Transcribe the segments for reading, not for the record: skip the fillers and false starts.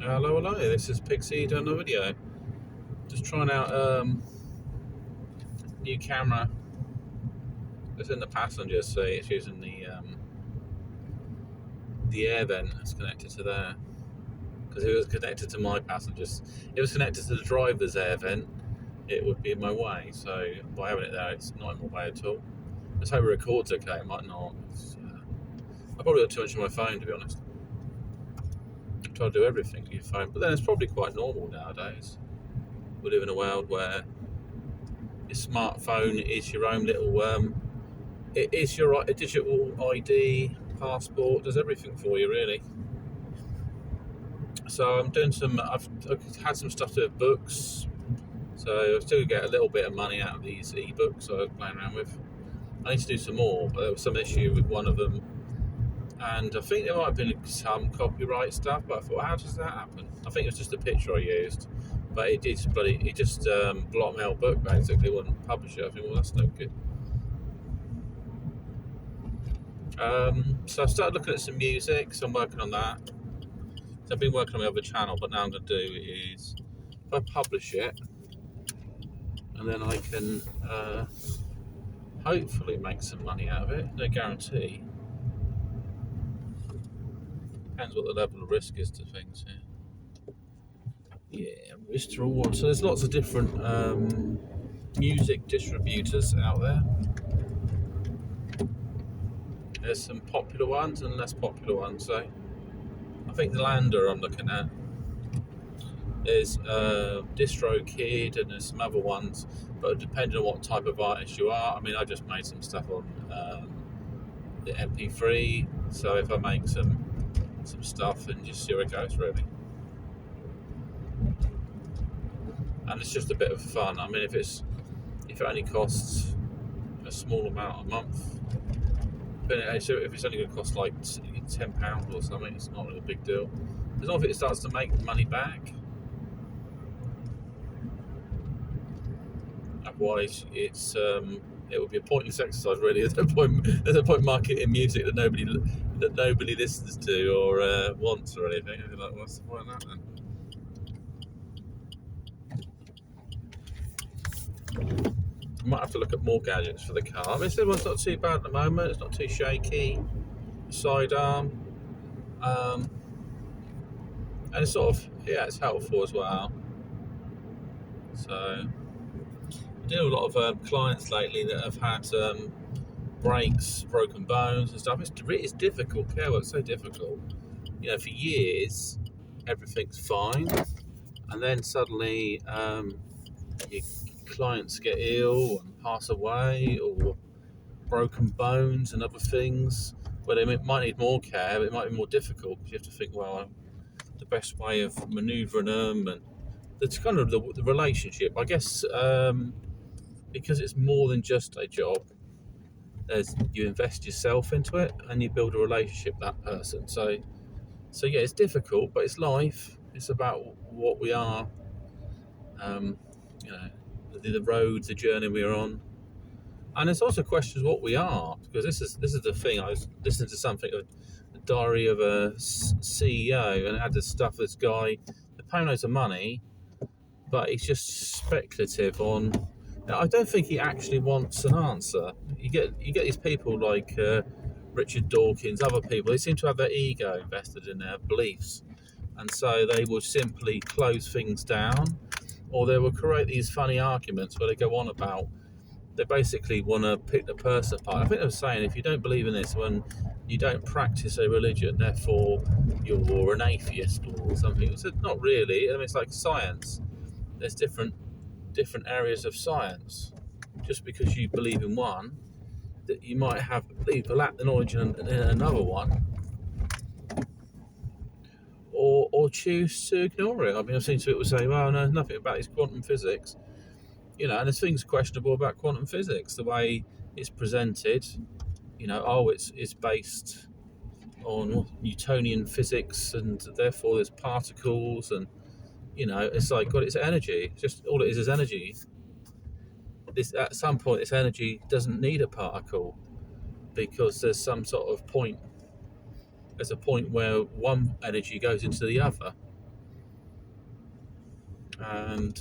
Hello, hello. This is Pixie doing a video. Just trying out new camera. It's in the passenger seat. It's using the air vent that's connected to there because if it was connected to my passengers. If it was connected to the driver's air vent, it would be in my way. So by having it there, it's not in my way at all. Let's hope it records okay. It might not. I probably got too much on my phone, to be honest. I try to do everything with your phone, but then it's probably quite normal nowadays. We live in a world where your smartphone is your own little it is your digital ID, passport, does everything for you really. So I'm doing I've had some stuff to do with books, so I still get a little bit of money out of these ebooks I was playing around with. I need to do some more, but there was some issue with one of them, and I think there might have been some copyright stuff, but I thought, how does that happen? I think it was just a picture I used, but it just blocked my whole book basically, wouldn't publish it. I think, well, that's no good. So I've started looking at some music, so I'm working on that. So I've been working on my other channel, but now I'm going to do is, if I publish it, and then I can hopefully make some money out of it. No guarantee. Depends what the level of risk is to things here. Yeah, Mr. Award. So there's lots of different music distributors out there. There's some popular ones and less popular ones. So I think the Lander I'm looking at. There's DistroKid and there's some other ones, but depending on what type of artist you are. I mean, I just made some stuff on the MP3. So if I make some stuff and just see where it goes, really. And it's just a bit of fun. I mean, if it only costs a small amount a month. So if it's only going to cost like £10 or something, it's not really a big deal. As long as it starts to make money back. Otherwise, it would be a pointless exercise, really. There's no point marketing music that nobody listens to or wants or anything. I'd be like, what's the point of that then? I might have to look at more gadgets for the car. I mean, this one's not too bad at the moment. It's not too shaky. Sidearm. And it's sort of, it's helpful as well. So, I deal with a lot of clients lately that have had breaks, broken bones and stuff. It's difficult. Care work's so difficult. You know, for years, everything's fine. And then suddenly, your clients get ill and pass away, or broken bones and other things where they might need more care, but it might be more difficult because you have to think, well, the best way of manoeuvring them, and it's kind of the relationship, I guess, because it's more than just a job. You invest yourself into it and you build a relationship with that person. So yeah, it's difficult, but it's life. It's about what we are. The road, the journey we're on, and it's also questions what we are, because this is the thing. I was listening to something, a diary of a CEO, and it had this stuff. This guy, the paying loads of money, but he's just speculative on. I don't think he actually wants an answer. You get these people like Richard Dawkins, other people. They seem to have their ego invested in their beliefs, and so they will simply close things down. Or they will create these funny arguments where they go on about, they basically want to pick the person apart. I think they were saying, if you don't believe in this, when you don't practice a religion, therefore you're an atheist or something. It's not really. I mean, it's like science. There's different areas of science. Just because you believe in one, that you might lack the knowledge in another one. Or choose to ignore it. I mean, I've seen people say, well, no, nothing about this quantum physics. You know, and there's things questionable about quantum physics, the way it's presented. You know, it's based on Newtonian physics, and therefore there's particles, and, you know, it's like, God, it's energy. Just all it is energy. At some point, this energy doesn't need a particle, because there's some sort of point. There's a point where one energy goes into the other. And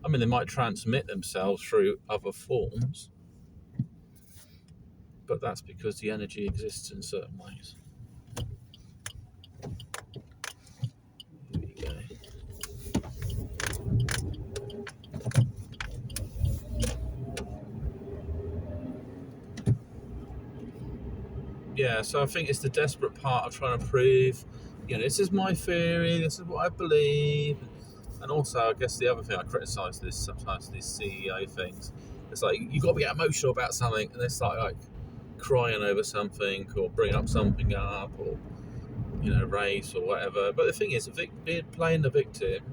I mean, they might transmit themselves through other forms, but that's because the energy exists in certain ways. Here we go. Yeah, so I think it's the desperate part of trying to prove, this is my theory, this is what I believe. And also, I guess the other thing I criticise this sometimes, these CEO things, it's like you've got to be emotional about something, and they start like crying over something or bring up something up, or race or whatever. But the thing is, playing the victim,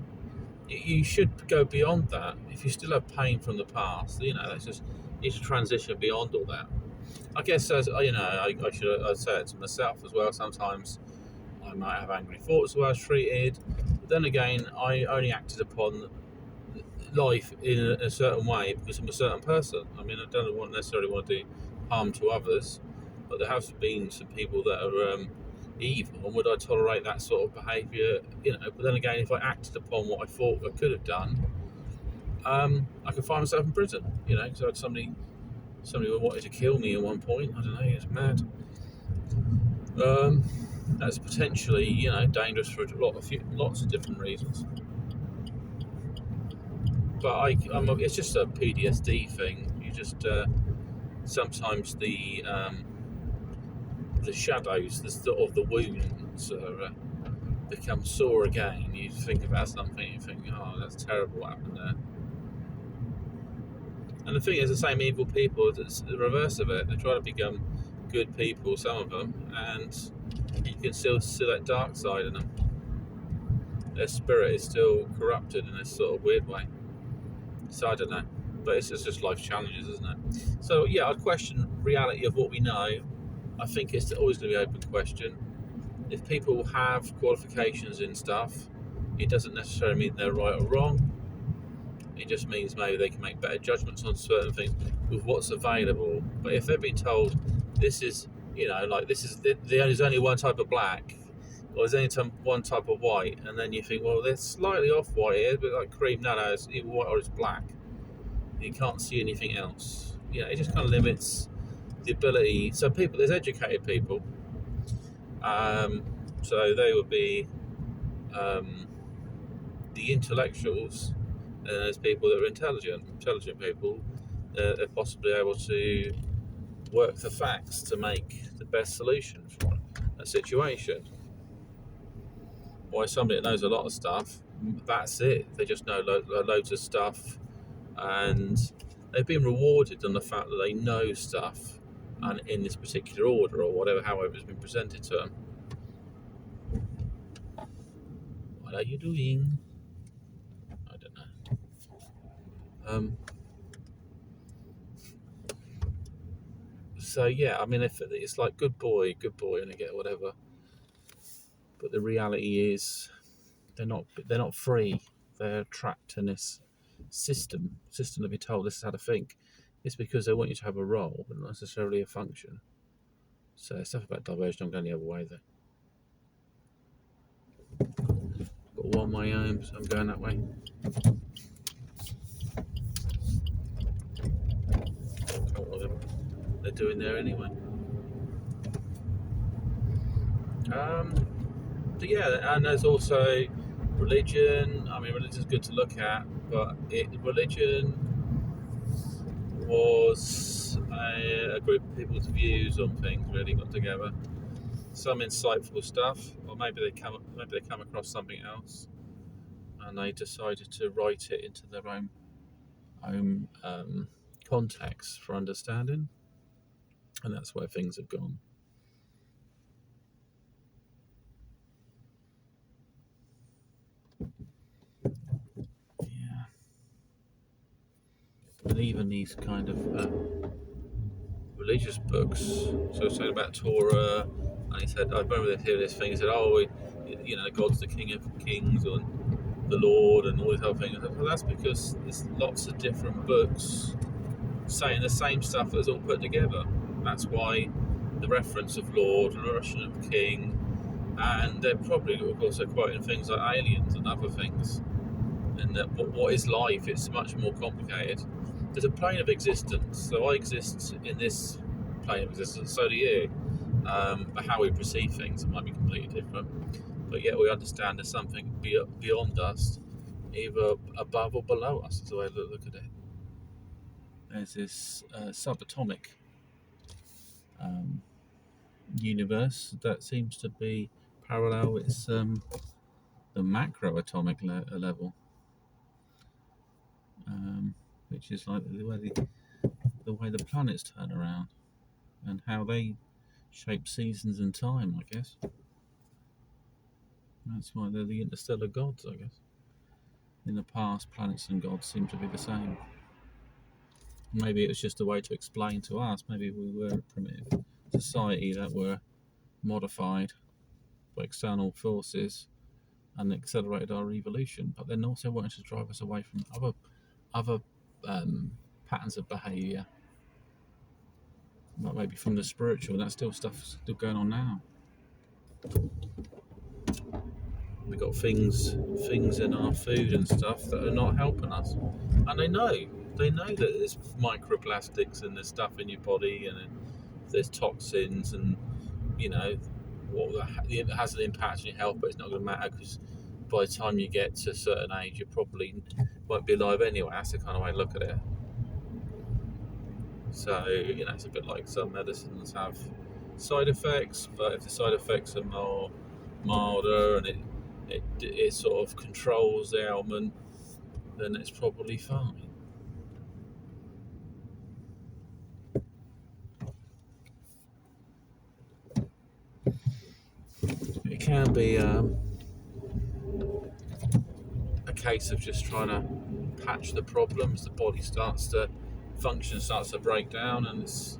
you should go beyond that. If you still have pain from the past, that's just you should transition beyond all that. I guess as I say it to myself as well. Sometimes I might have angry thoughts where I was treated, but then again, I only acted upon life in a certain way because I'm a certain person. I mean, I don't necessarily want to do harm to others, but there have been some people that are evil, and would I tolerate that sort of behaviour? But then again, if I acted upon what I thought I could have done, I could find myself in prison. Because I had somebody who wanted to kill me at one point. I don't know, it's mad. That's potentially, dangerous for lots of different reasons. But it's just a PTSD thing. You just sometimes the shadows of the wounds become sore again. You think about something, you think, oh, that's terrible what happened there. And the thing is, the same evil people, it's the reverse of it. They try to become good people, some of them, and you can still see that dark side in them. Their spirit is still corrupted in this sort of weird way. So I don't know. But it's just life challenges, isn't it? So yeah, I'd question reality of what we know. I think it's always going to be an open question. If people have qualifications in stuff, it doesn't necessarily mean they're right or wrong. It just means maybe they can make better judgments on certain things with what's available. But if they've been told this is, there's only one type of black, or there's only one type of white, and then you think, well, they're slightly off white here, but like cream, no, it's either white or it's black. You can't see anything else. It just kind of limits the ability. So there's educated people. So they would be the intellectuals, and there's people that are intelligent people. They're possibly able to work the facts to make the best solution for a situation. Why somebody that knows a lot of stuff, that's it. They just know loads of stuff, and they've been rewarded on the fact that they know stuff, and in this particular order or whatever, however it's been presented to them. What are you doing? I don't know. So yeah, I mean, if it's like good boy, and they get whatever, but the reality is they're not free. They're trapped in this system to be told this is how to think. It's because they want you to have a role, but not necessarily a function. So stuff about diversion, I'm going the other way there. Got one way home, so I'm going that way. Whatever they're doing there anyway. But yeah, and there's also religion. I mean, religion's good to look at, but religion was a group of people's views on things really got together. Some insightful stuff, or maybe they come across something else, and they decided to write it into their own context for understanding, and that's where things have gone. Yeah, and even these kind of religious books. So saying about Torah, and he said, I remember hearing this thing. He said, "Oh, God's the King of Kings, and the Lord, and all these other things." Well, that's because there's lots of different books saying the same stuff that's all put together. That's why the reference of Lord and the reference of King, and they're probably also quoting things like aliens and other things. And that what is life? It's much more complicated. There's a plane of existence. So I exist in this plane of existence. So do you. But how we perceive things might be completely different. But yet we understand there's something beyond us, either above or below us. Is the way I look at it. There's this subatomic um, universe that seems to be parallel. It's the macroatomic level, which is like the way the planets turn around and how they shape seasons and time. I guess that's why they're the interstellar gods. I guess in the past, planets and gods seem to be the same. Maybe it was just a way to explain to us. Maybe we were a primitive society that were modified by external forces and accelerated our evolution, but then also wanted to drive us away from other patterns of behaviour, like maybe from the spiritual. That stuff still going on now. We got things in our food and stuff that are not helping us, and they know that there's microplastics and there's stuff in your body and there's toxins and it has an impact on your health, but it's not going to matter because by the time you get to a certain age, you probably won't be alive anyway. That's the kind of way to look at it. So, it's a bit like some medicines have side effects, but if the side effects are more milder and it sort of controls the ailment, then it's probably fine. It can be a case of just trying to patch the problems. The body starts to break down, and it's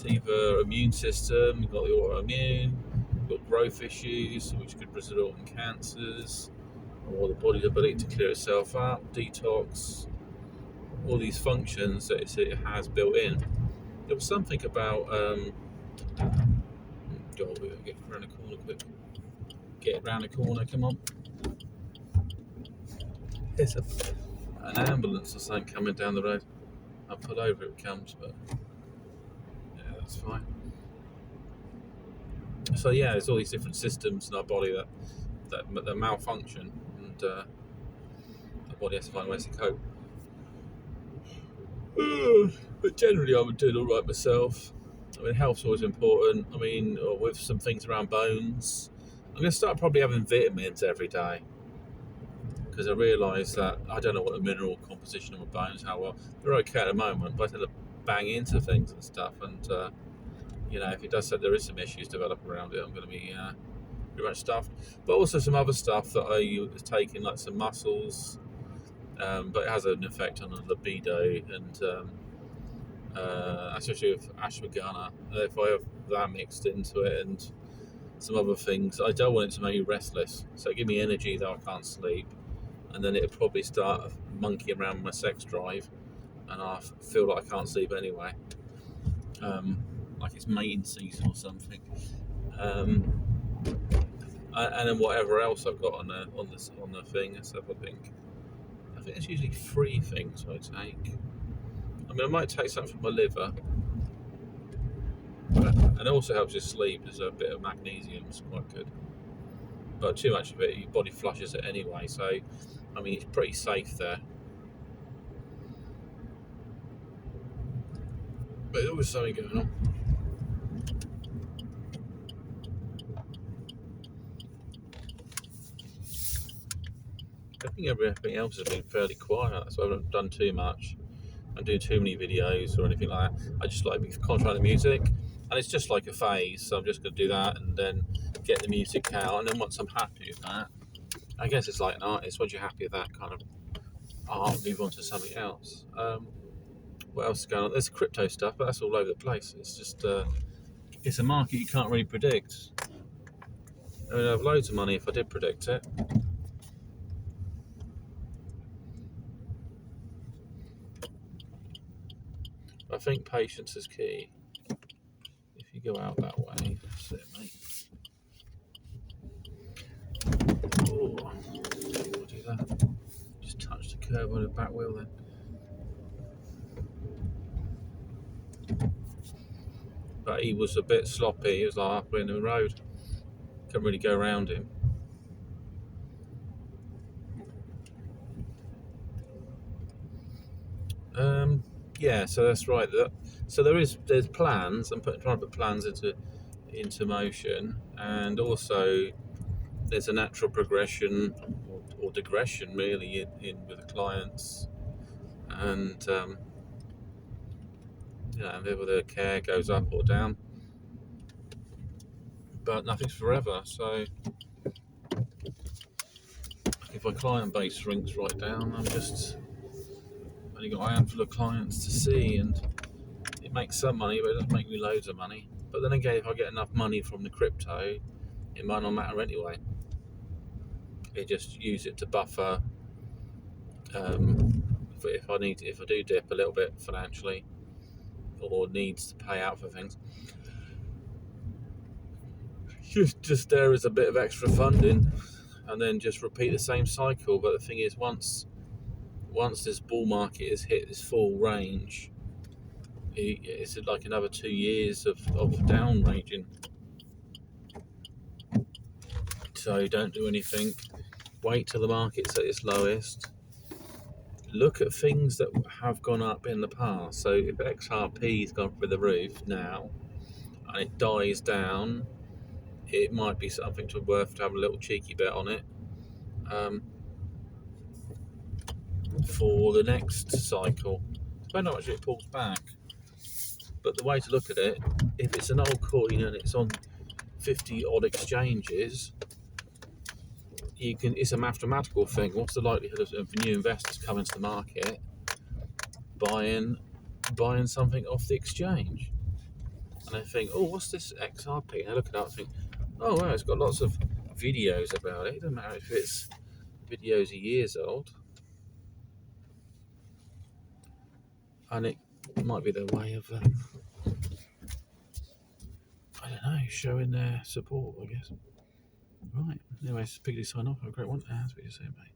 either immune system, you've got the autoimmune, you've got growth issues, which could result in cancers, or the body's ability to clear itself up, detox, all these functions that it has built in. There was something about, God, we're going to get around the corner quick. Get around the corner, come on. There's an ambulance or something coming down the road. I'll pull over if it comes, but yeah, that's fine. So yeah, there's all these different systems in our body that malfunction, and the body has to find ways to cope. But generally, I would do it all right myself. I mean, health's always important. I mean, with some things around bones, I'm going to start probably having vitamins every day because I realise that I don't know what the mineral composition of my bones, how well they're okay at the moment, but I tend to bang into things and stuff, and if it does say there is some issues develop around it, I'm going to be pretty much stuffed. But also some other stuff that I was taking, like some mussels, but it has an effect on the libido, and especially with ashwagandha. If I have that mixed into it and some other things, I don't want it to make me restless. So give me energy that I can't sleep, and then it'll probably start monkeying around with my sex drive, and I feel like I can't sleep anyway. Like it's mating season or something. And then whatever else I've got on the thing and stuff. I think it's usually 3 things I take. I mean, I might take something for my liver, and it also helps you sleep. There's a bit of magnesium, it's quite good. But too much of it, your body flushes it anyway. So, I mean, it's pretty safe there. But there was something going on. I think everything else has been fairly quiet, so I haven't done too much. I don't do too many videos or anything like that. I just like concentrate on the music, and it's just like a phase. So I'm just going to do that and then get the music out, and then once I'm happy with that, I guess it's like an artist. Once you're happy with that kind of art, move on to something else. What else is going on? There's crypto stuff, but that's all over the place. It's just it's a market you can't really predict. I mean, I'd have loads of money if I did predict it. I think patience is key. If you go out that way, that's it, mate. Oh, do just touched the curb on the back wheel then. But he was a bit sloppy. He was like halfway in the road. Couldn't really go around him. Yeah, so that's right. So there's plans. I'm trying to put plans into motion, and also there's a natural progression or digression really in with the clients, and whether the care goes up or down, but nothing's forever. So if my client base shrinks right down, I'm just only got a handful of clients to see, and it makes some money, but it doesn't make me loads of money. But then again, if I get enough money from the crypto, it might not matter anyway. I just use it to buffer if I do dip a little bit financially or needs to pay out for things. Just there is a bit of extra funding, and then just repeat the same cycle. But the thing is, once this bull market has hit this full range, it's like another 2 years of down ranging. So don't do anything. Wait till the market's at its lowest. Look at things that have gone up in the past. So if XRP's gone through the roof now and it dies down, it might be something worth to have a little cheeky bet on it for the next cycle. Depending on how much it pulls back. But the way to look at it, if it's an old coin and it's on 50 odd exchanges, it's a mathematical thing. What's the likelihood of new investors coming to the market buying something off the exchange? And I think, oh, what's this XRP? And I look it up and think, oh, well, it's got lots of videos about it. It doesn't matter if it's videos a years old. And it might be their way of, I don't know, showing their support, I guess. Right. Anyway, speak to you, sign off. Have a great one. Speak to you soon, mate.